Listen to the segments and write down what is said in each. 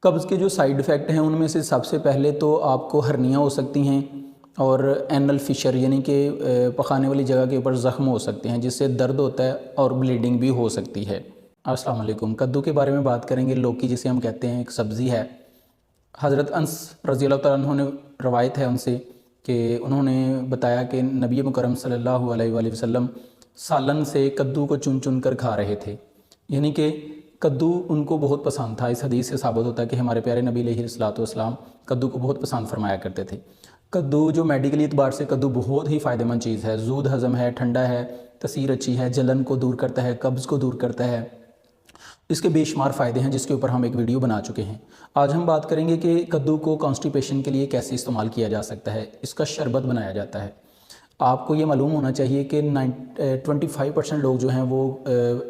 قبض کے جو سائیڈ افیکٹ ہیں ان میں سے سب سے پہلے تو آپ کو ہرنیاں ہو سکتی ہیں اور اینل فشر یعنی کہ پخانے والی جگہ کے اوپر زخم ہو سکتے ہیں جس سے درد ہوتا ہے اور بلیڈنگ بھی ہو سکتی ہے۔ السلام علیکم۔ کدو کے بارے میں بات کریں گے۔ لوکی جسے ہم کہتے ہیں ایک سبزی ہے۔ حضرت انس رضی اللہ تعالیٰ عنہ نے روایت ہے ان سے کہ انہوں نے بتایا کہ نبی مکرم صلی اللہ علیہ وآلہ وسلم سالن سے کدو کو چن چن کر کھا رہے تھے، یعنی کہ کدو ان کو بہت پسند تھا۔ اس حدیث سے ثابت ہوتا ہے کہ ہمارے پیارے نبی علیہ الصلوۃ والسلام کدو کو بہت پسند فرمایا کرتے تھے۔ کدو جو میڈیکلی اعتبار سے کدو بہت ہی فائدہ مند چیز ہے، زود ہضم ہے، ٹھنڈا ہے، تاثیر اچھی ہے، جلن کو دور کرتا ہے، قبض کو دور کرتا ہے۔ اس کے بے شمار فائدے ہیں جس کے اوپر ہم ایک ویڈیو بنا چکے ہیں۔ آج ہم بات کریں گے کہ کدو کو کانسٹیپیشن کے لیے کیسے استعمال کیا جا سکتا ہے، اس کا شربت بنایا جاتا ہے۔ آپ کو یہ معلوم ہونا چاہیے کہ 25% لوگ جو ہیں وہ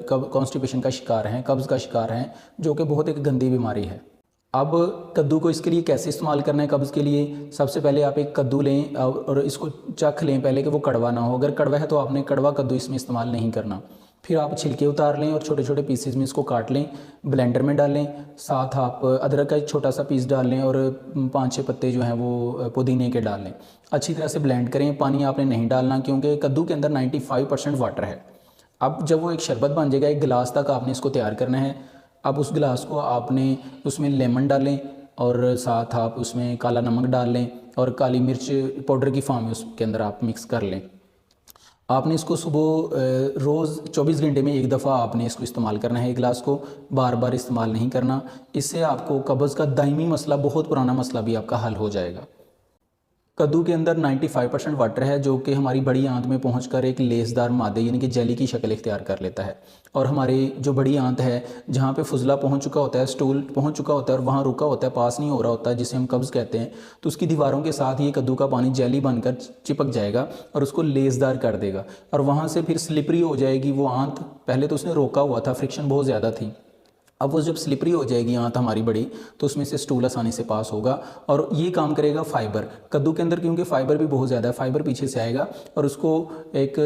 کانسٹیپیشن کا شکار ہیں، قبض کا شکار ہیں، جو کہ بہت ایک گندی بیماری ہے۔ اب کدو کو اس کے لیے کیسے استعمال کرنا ہے قبض کے لیے؟ سب سے پہلے آپ ایک کدو لیں اور اس کو چکھ لیں پہلے کہ وہ کڑوا نہ ہو۔ اگر کڑوا ہے تو آپ نے کڑوا کدو اس میں استعمال نہیں کرنا۔ پھر آپ چھلکے اتار لیں اور چھوٹے چھوٹے پیسز میں اس کو کاٹ لیں، بلینڈر میں ڈالیں، ساتھ آپ ادرک کا ایک چھوٹا سا پیس ڈال لیں اور 5-6 پتے جو ہیں وہ پودینے کے ڈال لیں۔ اچھی طرح سے بلینڈ کریں۔ پانی آپ نے نہیں ڈالنا کیونکہ کدو کے اندر 95% واٹر ہے۔ اب جب وہ ایک شربت بن جائے گا، ایک گلاس تک آپ نے اس کو تیار کرنا ہے۔ اب اس گلاس کو آپ نے اس میں لیمن ڈالیں اور ساتھ آپ اس میں کالا نمک ڈال لیں اور کالی مرچ پاؤڈر کی فارم میں اس کے اندر آپ مکس کر لیں۔ آپ نے اس کو صبح روز 24 گھنٹے میں ایک دفعہ آپ نے اس کو استعمال کرنا ہے۔ ایک گلاس کو بار بار استعمال نہیں کرنا۔ اس سے آپ کو قبض کا دائمی مسئلہ، بہت پرانا مسئلہ بھی آپ کا حل ہو جائے گا۔ کدو کے اندر 95% واٹر ہے جو کہ ہماری بڑی آنت میں پہنچ کر ایک لیسدار مادے یعنی کہ جیلی کی شکل اختیار کر لیتا ہے، اور ہماری جو بڑی آنت ہے جہاں پہ فضلہ پہنچ چکا ہوتا ہے، سٹول پہنچ چکا ہوتا ہے اور وہاں رکا ہوتا ہے، پاس نہیں ہو رہا ہوتا ہے، جسے ہم قبض کہتے ہیں، تو اس کی دیواروں کے ساتھ یہ کدو کا پانی جیلی بن کر چپک جائے گا اور اس کو لیسدار کر دے گا، اور وہاں سے پھر سلپری ہو جائے گی وہ آنت۔ پہلے تو اس نے روکا ہوا تھا، فرکشن بہت زیادہ تھی، اب وہ جب سلپری ہو جائے گی آنت ہماری بڑی تو اس میں سے سٹول آسانی سے پاس ہوگا۔ اور یہ کام کرے گا فائبر کدو کے اندر، کیونکہ فائبر بھی بہت زیادہ ہے، فائبر پیچھے سے آئے گا اور اس کو ایک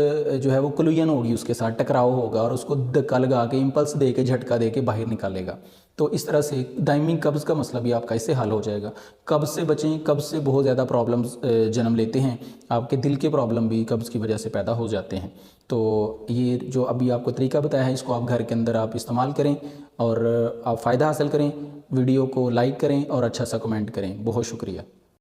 جو ہے وہ کلوین ہوگی، اس کے ساتھ ٹکراؤ ہوگا اور اس کو دھکا لگا کے، امپلس دے کے، جھٹکا دے کے باہر نکالے گا۔ تو اس طرح سے دائمی قبض کا مسئلہ بھی آپ کا اس سے حل ہو جائے گا۔ قبض سے بچیں۔ قبض سے بہت زیادہ پرابلمز جنم لیتے ہیں، آپ کے دل کے پرابلم بھی قبض کی وجہ سے پیدا ہو جاتے ہیں۔ تو یہ جو ابھی آپ کو طریقہ بتایا ہے، اس کو آپ گھر کے اندر آپ استعمال کریں اور آپ فائدہ حاصل کریں۔ ویڈیو کو لائک کریں اور اچھا سا کمنٹ کریں۔ بہت شکریہ۔